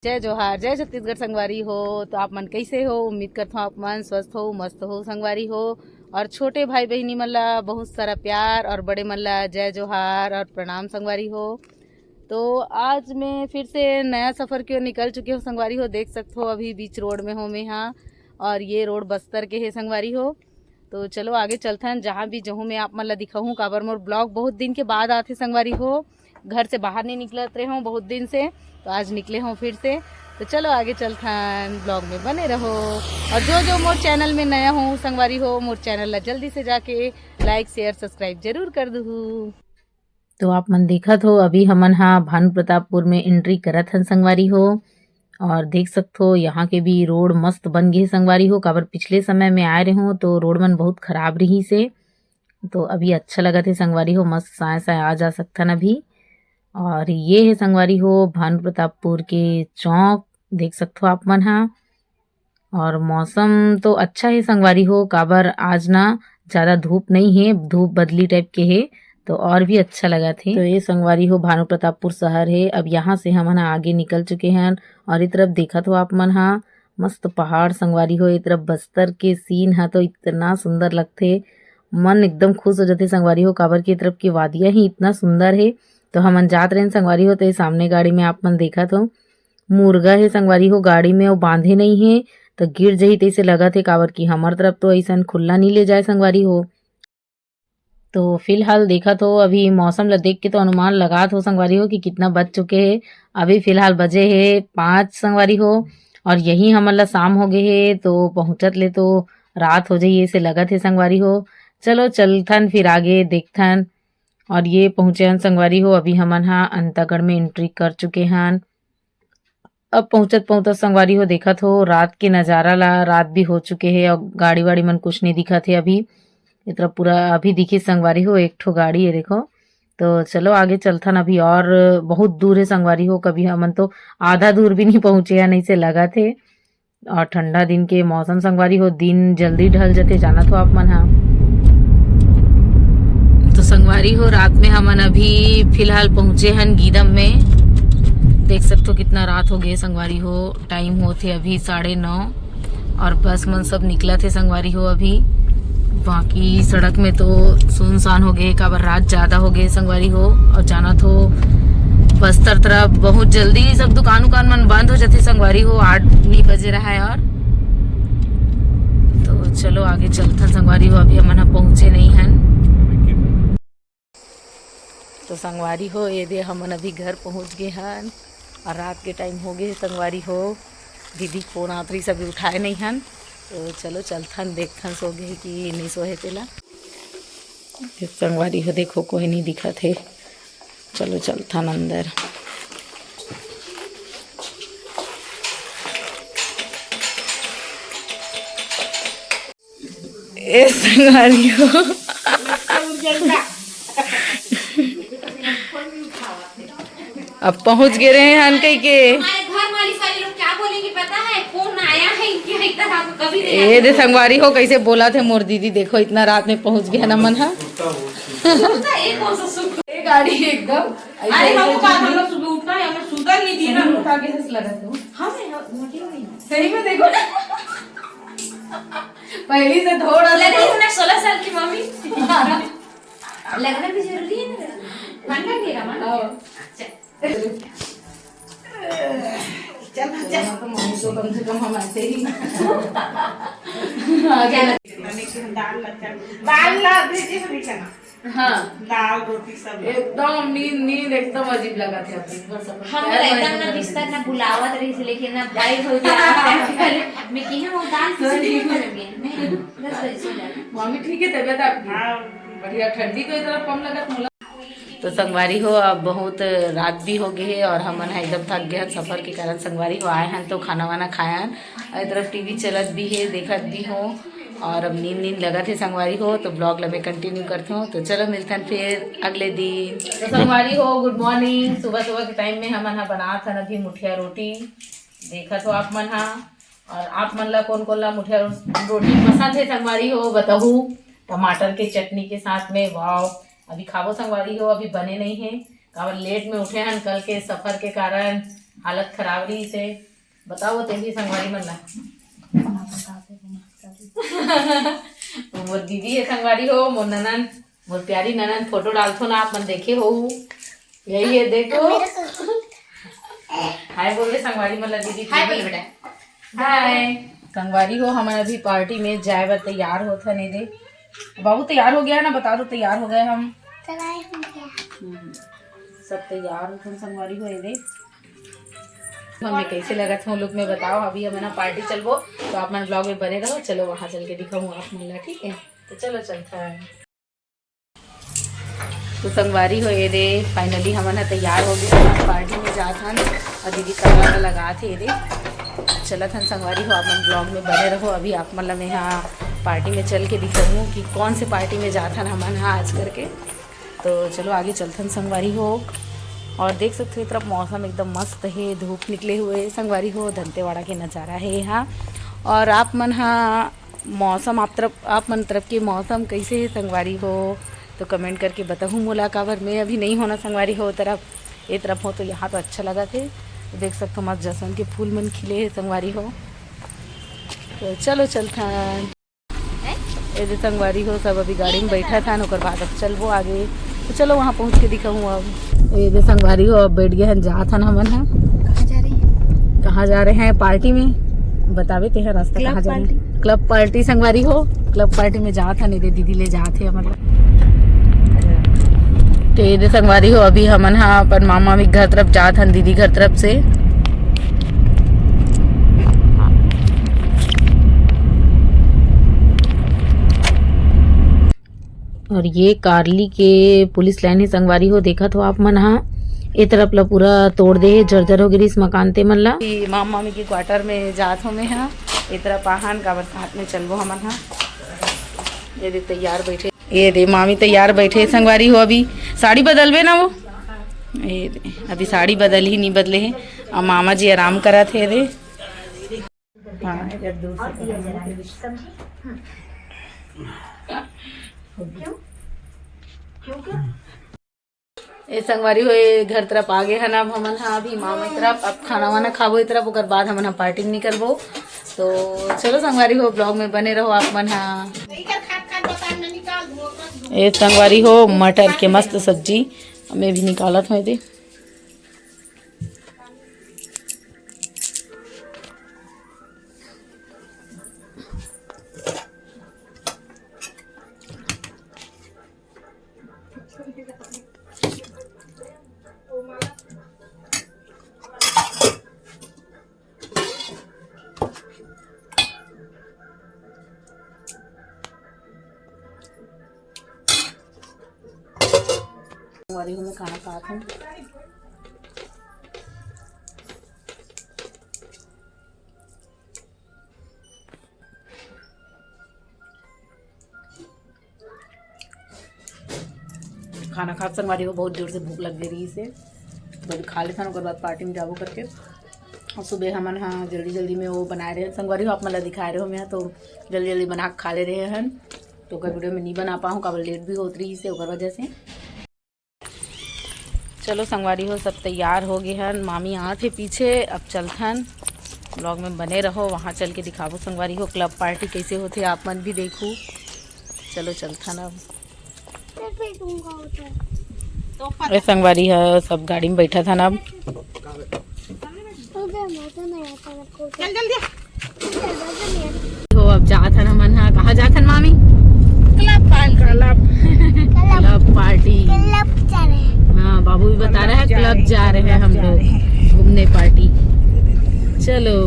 जय जोहार जय छत्तीसगढ़ संगवारी हो। तो आप मन कैसे हो? उम्मीद करता हूँ आप मन स्वस्थ हो मस्त हो संगवारी हो। और छोटे भाई बहनी मन ला बहुत सारा प्यार और बड़े मन ला जय जोहार और प्रणाम संगवारी हो। तो आज मैं फिर से नया सफ़र की ओर निकल चुकी हूँ संगवारी हो। देख सकते हो अभी बीच रोड में हो मैं यहाँ, और ये रोड बस्तर के है संगवारी हो। तो चलो आगे चलते हैं, जहाँ भी जहूँ मैं आप मन ला दिखाऊँ। काबर मोर ब्लॉग बहुत दिन के बाद आते संगवारी हो, घर से बाहर नहीं निकलत रहे हूँ बहुत दिन से, तो आज निकले हूँ फिर से। तो चलो आगे चलते हैं, ब्लॉग में बने रहो। और जो जो मोर चैनल में नया हूँ संगवारी हो, मोर चैनल ला जल्दी से जाके लाइक शेयर सब्सक्राइब जरूर कर दू। तो आप मन देखत हो अभी हमन हाँ भानु प्रतापपुर में एंट्री करत हन संगवारी हो। और देख सकते हो यहाँ के भी रोड मस्त बन गए संगवारी हो। काबर पिछले समय में आए रहे हो तो रोड मन बहुत खराब रही से, तो अभी अच्छा लगा थे संगवारी हो, मस्त साय साय आ जा सकथन अभी। और ये है संगवारी हो भानु प्रतापपुर के चौक, देख सकते हो आप मन हाँ। और मौसम तो अच्छा है संगवारी हो, काबर आज ना ज़्यादा धूप नहीं है, धूप बदली टाइप के है, तो और भी अच्छा लगा थे। तो ये संगवारी हो भानु प्रतापपुर शहर है। अब यहाँ से हम आगे निकल चुके हैं और इस तरफ देखा तो आप मन हाँ मस्त पहाड़ संगवारी हो। इस तरफ बस्तर के सीन है तो इतना सुंदर लगते, मन एकदम खुश हो जाते संगवारी हो, काबर की तरफ की वादियाँ ही इतना सुंदर है। तो हमन जात रहे संगवारी हो, तो ये सामने गाड़ी में आप मन देखा तो मुर्गा है संगवारी हो, गाड़ी में वो बांधे नहीं है तो गिर जाही तैसे लगा थे, काबर की हमार तरफ तो ऐसा खुला नहीं ले जाए संगवारी हो। तो फिलहाल देखा तो अभी मौसम ला देख के तो अनुमान लगा हो संगवारी हो कि कितना बज चुके हैं। अभी फिलहाल बजे है 5 संगवारी हो, और यही हमन ला शाम हो गए है, तो पहुंचत ले तो रात हो जाइए ऐसे लगत है संगवारी हो। चलो चलथन फिर आगे देखथन। और ये पहुंचे हन संगवारी हो, अभी हमन हाँ अंतागढ़ में एंट्री कर चुके हन। अब पहुंचत पहुंचत संगवारी हो देखत हो रात के नजारा ला, रात भी हो चुके हैं और गाड़ी वाड़ी मन कुछ नहीं दिखत है अभी। इतना पूरा अभी दिखी संगवारी हो एक ठो गाड़ी है देखो। तो चलो आगे चलथन, अभी और बहुत दूर है संगवारी हो, कभी हमन तो आधा दूर भी नहीं पहुंचे हैं नहीं से लगा थे। और ठंडा दिन के मौसम संगवारी हो, दिन जल्दी ढल जाते जाना तो आप मन हाँ। तो संगवारी हो रात में हमन अभी फिलहाल पहुंचे हन गीदम में। देख सकते हो कितना रात हो गए संगवारी हो, टाइम होते अभी 9:30, और बस मन सब निकला थे संगवारी हो अभी। बाकी सड़क में तो सुनसान हो गए, काबर रात ज्यादा हो गए संगवारी हो। और जाना तो बस्तर तरफ बहुत जल्दी सब दुकान उकान मन बंद हो जाते संगवारी हो, 8 नहीं बजे रहा है। और तो चलो आगे चलते संगवारी हो, अभी हम पहुंचे नहीं हैं। तो संगवारी हो ये दे हमन अभी घर पहुंच गए हैं, और रात के टाइम हो गए संगवारी हो। दीदी फोन आतरी सभी उठाए नहीं हैं, तो चलो चलथन देखथन सो गए कि नहीं सोहे तेला। संगवारी हो देखो कोई नहीं दिखा थे, चलो चलथन अंदर। ए संगवारी हो अब पहुंच गए रहे हैं कहीं के। घर वाली सारी लोग क्या बोलेंगे पता है? फोन आया है इनके इतना रात को कभी नहीं। ए दे संगवारी हो कैसे बोला थे मोर दीदी, देखो इतना रात में पहुंच गया ना मन हा। एक कौन सा सुख ये गाड़ी एकदम अरे हमको बात हम लोग सुबह उठना है, हमें सुतर नहीं दिए ना उठा के हंस लगा थे हमें मोटी हो गई सही में देखो ना पहली से थोड़ा लग रही है ना 16 साल की मम्मी। लगना भी जरूरी है ना, मन लगेगा मन। चल तो मम्मी तो कम से कम हम ऐसे ही दाल ला भेजे हमें खाना। हाँ दाल रोटी सब एकदम नींद नींद एकदम अजीब लगा था हम एकदम ना बिस्तर ना बुलावत रही से, लेकिन ना दाई हो गया मैं की हम दाल किसी दिन में लगे मैं 10 बजे सो जाती। मम्मी ठीक है तबीयत आपकी? बढ़िया, ठंडी तो इतना कम लगा मुला। तो संगवारी हो अब बहुत रात भी हो गई है, और हमन एकदम थक गए हैं सफ़र के कारण संगवारी हो। आए हैं तो खाना वाना खाए हैं, और तरफ टीवी चलत भी है देखत भी हो, और अब नींद नींद लगा थे संगवारी हो। तो ब्लॉग ला मैं कंटिन्यू करती हूँ, तो चलो मिलते हैं फिर अगले दिन। तो संगवारी हो गुड मॉर्निंग। सुबह सुबह के टाइम में हमन बना था अभी मुठिया रोटी, देखा तो आप मन हाँ। और आप मन ला कौन कौन ला मुठिया रोटी पसंद है संगवारी हो बताओ, टमाटर के चटनी के साथ में। वाव, अभी खावो संगवारी हो, अभी बने नहीं है, काबर लेट में उठे हैं कल के सफर के कारण। हालत खराब रही से बताओ तेरी संगवारी मल्ला मोर दीदी है संगवारी हो मोर ननन मोर प्यारी ननन फोटो डालथो ना आप मन देखे हो यही है देखो हाय बोल रहे संगवारी मल्ला दीदी हाय बोल बेटा हाय संगवारी हो हम अभी पार्टी में जाए बर तैयार होता नहीं दे बाबू तैयार हो गया है ना बता दो तैयार हो गए हम सब तैयार हो संगवारी हो ये दे हमें कैसे लगा था लुक में बताओ अभी हम ना पार्टी चलबो तो आप मन ब्लॉग में बने रहो चलो वहाँ चल के दिखाऊँ आप मिलना ठीक है तो चलो चलता है तो संगवारी हो ये दे फाइनली हम ना तैयार हो गए पार्टी में जात हन और दीदी कलर लगा थे ये दे चलत हन संगवारी हो आप मन ब्लॉग में बने रहो अभी आप मतलब मैं यहाँ पार्टी में चल के दिखाऊँ कि कौन से पार्टी में जात हन हमन हाँ आज करके तो चलो आगे चलथन संगवारी हो और देख सकते हो तरफ मौसम एकदम मस्त है धूप निकले हुए संगवारी हो दंतेवाड़ा के नज़ारा है यहाँ और आप मन हाँ मौसम आप मन तरफ के मौसम कैसे है संगवारी हो तो कमेंट करके बताऊँ मोला काबर मैं अभी नहीं होना संगवारी हो तरफ ये तरफ हो तो यहाँ तो अच्छा लगा थे तो देख सकते हो मस्त जसन के फूल मन खिले है संगवारी हो तो चलो चलता ये संगवारी हो सब अभी गाड़ी में बैठा था और बाद अब चलबो आगे तो चलो वहाँ पहुँच के दिखाऊँ अब ये संगवारी हो अब बैठ गए हैं जा था ना हमन कहाँ जा रहे हैं पार्टी में बतावे ते हैं रास्ता कहाँ जा रहे हैं क्लब पार्टी संगवारी हो क्लब पार्टी में जा था नहीं दे दीदी ले जाते मतलब तो ये संगवारी हो अभी हमन हाँ अपन मामा भी घर तरफ जा था दीदी घर तरफ से और ये कारली के पुलिस लाइन ही संगवारी हो देखा तो आप मन हाँ ए तरफ ला पूरा तोड़ दे जर्जर हो गिरी इस मकान ते मन ला मामा मामी के क्वार्टर में जात हो में हाँ ए तरफ आहान का बरसात में चलबो हमन हाँ ये दे तैयार बैठे ये दे मामी तैयार बैठे संगवारी हो अभी साड़ी बदलबे ना वो ये दे अभी साड़ी बदल ही नहीं बदले है और मामा जी आराम करा थे दे हाँ ए संगवारी हो घर तरफ आ गए हैं अब हमन हाँ अभी मामा तरफ अब खाना वाना खाबो तरफ ओकर बाद हमन पार्टी निकलबो तो चलो संगवारी हो ब्लॉग में बने रहो आप मन हाँ ए संगवारी हो मटर के मस्त सब्जी मैं भी निकालत हूँ दे संगवारी हो मैं खाना खात हूँ खाना खा संगवारी हो बहुत जोर से भूख लग गई रही से तो खा लेता उसके बाद पार्टी में जाबो करके और सुबह हमन हाँ जल्दी जल्दी में वो बनाए रहे संगवारी हो आप मतलब दिखाए रहे हो मैं तो जल्दी जल्दी बना खा ले रहे हैं तो कल वीडियो में नहीं बना पाऊँ काबर लेट भी होती रही से ओकर वजह से चलो संगवारी हो सब तैयार हो गए हैं मामी आते पीछे अब चलथन ब्लॉग में बने रहो वहाँ चल के दिखाबो संगवारी हो क्लब पार्टी कैसे होते आप मन भी देखो चलो चलथन अब अरे संगवारी है सब गाड़ी में बैठा था ना अब हो अब जा था ना मन हाँ कहाँ जा था मामी क्लब पार्टी हाँ बाबू भी बता रहा है क्लब जा रहे हैं हम लोग घूमने पार्टी चलो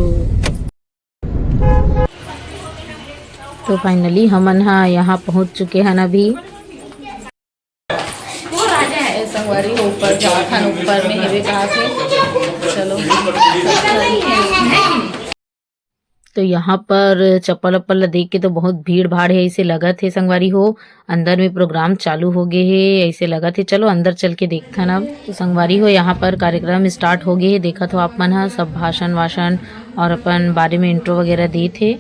तो फाइनली हमन हाँ यहाँ पहुँच चुके हैं अभी संगवारी ऊपर जात हन ऊपर में हेवे कहा थे चलो तो यहाँ पर चप्पल वप्पल देख के तो बहुत भीड़ भाड़ है ऐसे लगा थे संगवारी हो अंदर में प्रोग्राम चालू हो गए है ऐसे लगा थे चलो अंदर चल के देखता ना तो संगवारी हो यहाँ पर कार्यक्रम स्टार्ट हो गए है देखा तो आप मन सब भाषण वाषण और अपन बारे में इंट्रो वगैरह दी थे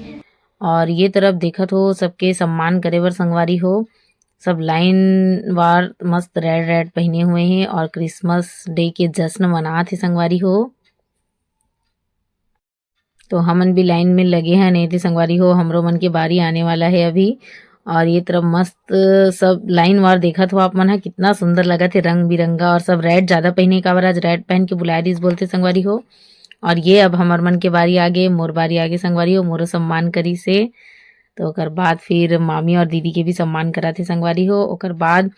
और ये तरफ देखा तो सबके सम्मान करे बर संगवारी हो सब लाइन वार मस्त रेड रेड पहने हुए हैं और क्रिसमस डे के जश्न मना थे संगवारी हो तो हमन भी लाइन में लगे हैं नहीं थे संगवारी हो, हमरो मन के बारी आने वाला है अभी। और ये तरफ मस्त सब लाइन वार देखा तो आप मन है कितना सुंदर लगा थे, रंग बिरंगा। और सब रेड ज्यादा पहने का, आज रेड पहन के बुलाए रही बोलते संगवारी हो। और ये अब हमार मन के बारी आगे, मोर बारी आगे संगवारी हो, मोरो सम्मान करी से। तो ओकर बाद फिर मामी और दीदी के भी सम्मान करा थे संगवारी हो। ओकर बाद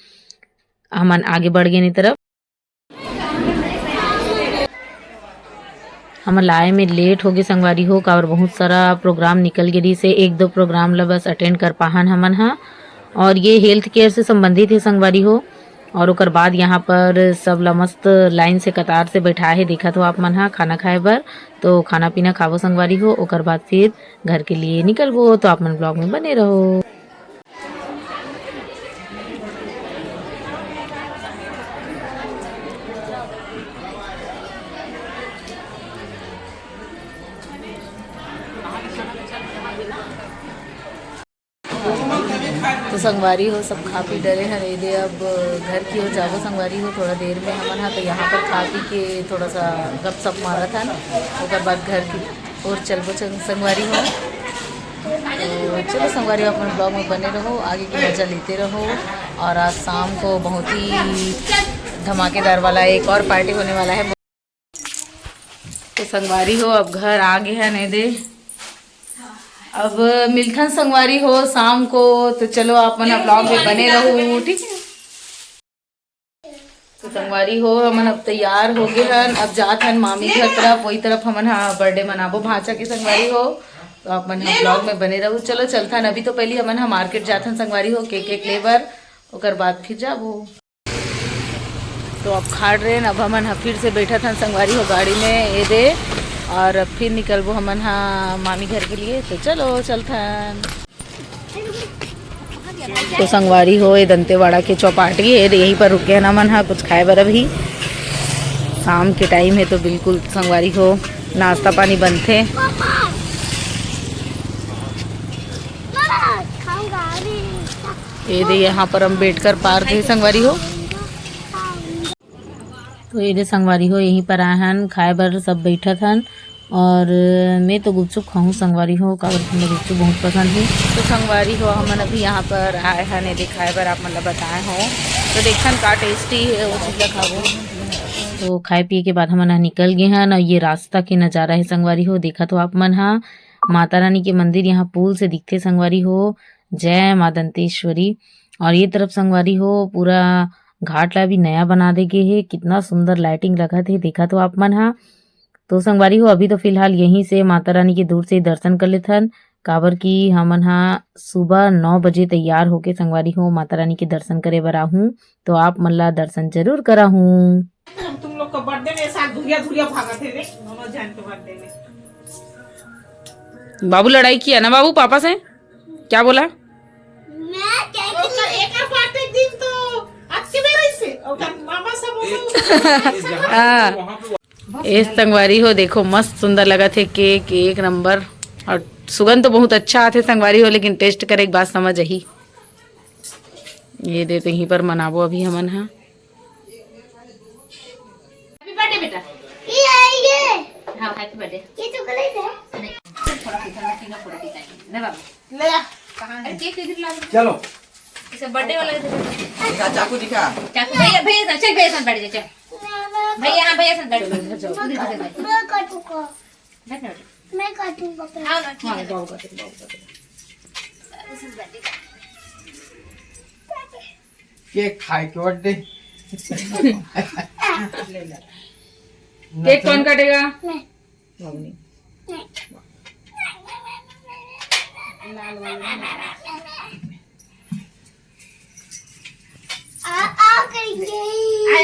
हमन आगे बढ़ गए तरफ। हम लाए में लेट हो गए संगवारी हो का, और बहुत सारा प्रोग्राम निकल गई से, एक दो प्रोग्राम ला बस अटेंड कर पाहन हमन हा। और ये हेल्थ केयर से संबंधित है संगवारी हो। और ओकर बाद यहाँ पर सब ला मस्त लाइन से कतार से बैठा है, देखा तो आप मन हा खाना खाए बर। तो खाना पीना खावो संगवारी हो, ओकर बाद फिर घर के लिए निकलबो। तो आप मन ब्लॉग में बने रहो। तो संगवारी हो सब खा पी डरे हैं रेदे, अब घर की ओर जाओ संगवारी हो थोड़ा देर में हमन हा। तो यहाँ पर खा पी के थोड़ा सा गप सप मारा था ना, उसके बाद घर की ओर चलबो संगवारी हो। तो चलो संगवारी हो, अपने ब्लॉग में बने रहो, आगे की मजा लेते रहो। और आज शाम को बहुत ही धमाकेदार वाला एक और पार्टी होने वाला है। तो संगवारी हो अब घर आ गए हैं नहीं दे, अब मिलथन संगवारी हो शाम को। तो चलो आप मन ब्लॉग में बने रहो, ठीक है। तो संगवारी हो हमन अब तैयार हो गए हन, अब जात हन मामी घर तरफ, वही तरफ हमन बर्थडे मनाबो भांचा के संगवारी हो। तो आप मन ब्लॉग में बने रहो। चलो चलथन, अभी तो पहले हमन मार्केट जाथन संगवारी हो, केक लेबर, ओकर बाद फिर जाबो। तो अब खाड़ रहे अब हमन फिर से बैठा था संगवारी हो गाड़ी में ये दे, और अब फिर निकलबो हमन मामी घर के लिए। तो चलो चलथन। तो संगवारी हो ये दंतेवाड़ा के चौपाटी है, यहीं पर रुके हैं हमन कुछ खाए बर। अभी शाम के टाइम है तो बिल्कुल संगवारी हो नाश्ता पानी बनते। ये दे यहाँ पर अम्बेडकर पार्क है संगवारी हो। तो ये संगवारी हो यहीं पर आए हैं खाए बर, सब बैठा था। और मैं तो गुपचुप खाऊँ संगवारी हो, काबर मुझे गुपचुप बहुत पसंद है। तो संगवारी हो हमन अभी यहाँ पर आए हैं नहीं दिखाए बर, आप मतलब बताए हो। तो देखन का टेस्टी है वो चीज़ खाबो। तो खाए पिए के बाद हमन निकल गए हैं। और ये रास्ता के नज़ारा है संगवारी हो, देखा तो आप मन माता रानी के मंदिर यहाँ पुल से दिखते संगवारी हो। जय माँ दंतेश्वरी। और ये तरफ संगवारी हो पूरा घाट ला भी नया बना दे गए है, कितना सुंदर लाइटिंग लगा थे, देखा तो आप मन तो संगवारी हो अभी तो फिलहाल यहीं से माता रानी के दूर से दर्शन कर लेथन, काबर की हमन सुबह 9 बजे तैयार होके संगवारी हो माता रानी के दर्शन करे बर आहूँ। तो आप मन ला दर्शन जरूर कराहूँ। तुम लोग का बर्थडे में साथ धुरिया धुरिया भागा थे रे, दोनों जान के बर्थडे में। बाबू लड़ाई किया ना बाबू पापा से, क्या बोला? इस संगवारी हो देखो मस्त सुंदर लगा थे केक, एक नंबर। और सुगंध तो बहुत अच्छा आते संगवारी हो, लेकिन टेस्ट करे एक बात समझ ही। ये दे तो यहीं पर मनाबो अभी हमन हैप्पी बर्थडे बेटा। हाँ हैप्पी बर्थडे। ये चॉकलेट है। थोड़ा ले बाबू ले आ, कहाँ है? केक इधर ला। चलो इसे बर्थडे वाला दिखा, चाकू दिखा। चाकू भैया भैया चल भैया साथ बैठ जा, चल भैया हाँ भैया साथ बैठ जा। मैं काटूंगा। मैं काटूंगा। आओ ना ठीक है। केक खाए के बर्थडे। केक कौन काटेगा? मैं।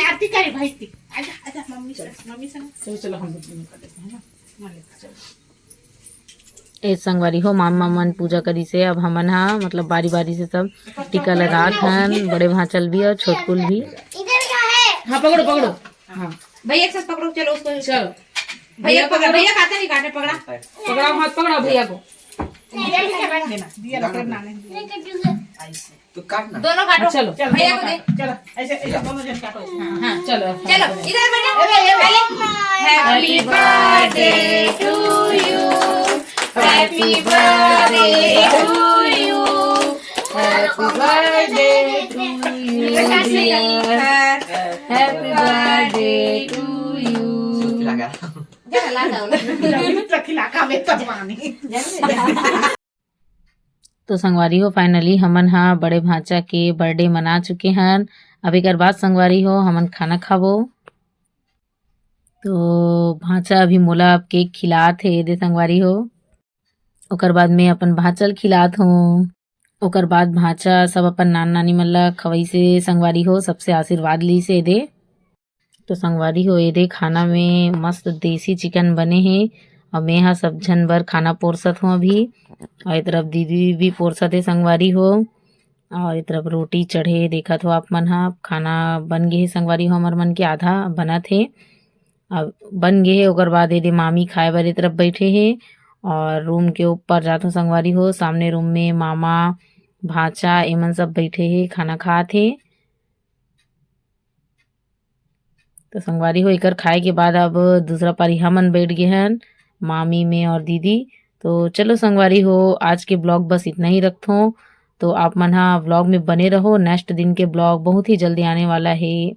आरती करे भाई की। आजा आजा मम्मी से चलो हम लोग कर देते हैं ना। ए संगवारी हो मामा मन पूजा करी से अब हमन मतलब बारी बारी से सब टीका लगा हन, बड़े भांचल भी और छोटकुल भी। इधर क्या है? हाँ पकड़ो पकड़ो। हाँ भैया एक साथ पकड़ो, चलो उसको चलो भैया पकड़। भैया खाते नहीं काटे, पकड़ा पकड़ाओ हाथ पकड़ाओ भैया को। दिया भी क्या बैठ देना, दिया लकड़ ना ले। मैं काटूंगा। तो काटना। दोनों काटो। चलो चल भैया को दे। चलो ऐसे ऐसे दोनों जन काटो। हाँ चलो चलो इधर बैठो पहले। Happy birthday to you, happy birthday to you, happy birthday to you dear, happy birthday to you. Silakan. Jangan lagau lah. रखिला का में तब पानी तो संगवारी हो फाइनली हमन हा बड़े भांचा के बर्थडे मना चुके हन। अब एकर बाद संगवारी हो हमन खाना खाबो। तो भांचा अभी मोला अब केक खिलात हे दे संगवारी हो। ओकर बाद में अपन भांचल खिलात हूँ। ओकर बाद भांचा सब अपन नान नानी मन ला खवई से संगवारी हो सबसे आशीर्वाद ली से दे। तो संगवारी हो एदे खाना में मस्त देसी चिकन बने हे और मैं हा सब झन बर खाना पोरसत हूँ अभी। और ए तरफ दीदी भी पोरसत है संगवारी हो और ए तरफ रोटी चढ़े देखत हो आप मन हा। खाना बन गे हे संगवारी हो, हमर मन के आधा बनत हे अब बन गे हे। ओकर बाद एदे मामी खाए बर ए तरफ बैठे हे और रूम के ऊपर जात हो संगवारी हो। सामने रूम में मामा भांचा एमन सब बैठे हे खाना खात हे। तो संगवारी हो एकर खाए के बाद अब दूसरा पारी हमन बैठ गए हन मामी में और दीदी। तो चलो संगवारी हो आज के ब्लॉग बस इतना ही रखथो। तो आप मन हा ब्लॉग में बने रहो, नेक्स्ट दिन के ब्लॉग बहुत ही जल्दी आने वाला है।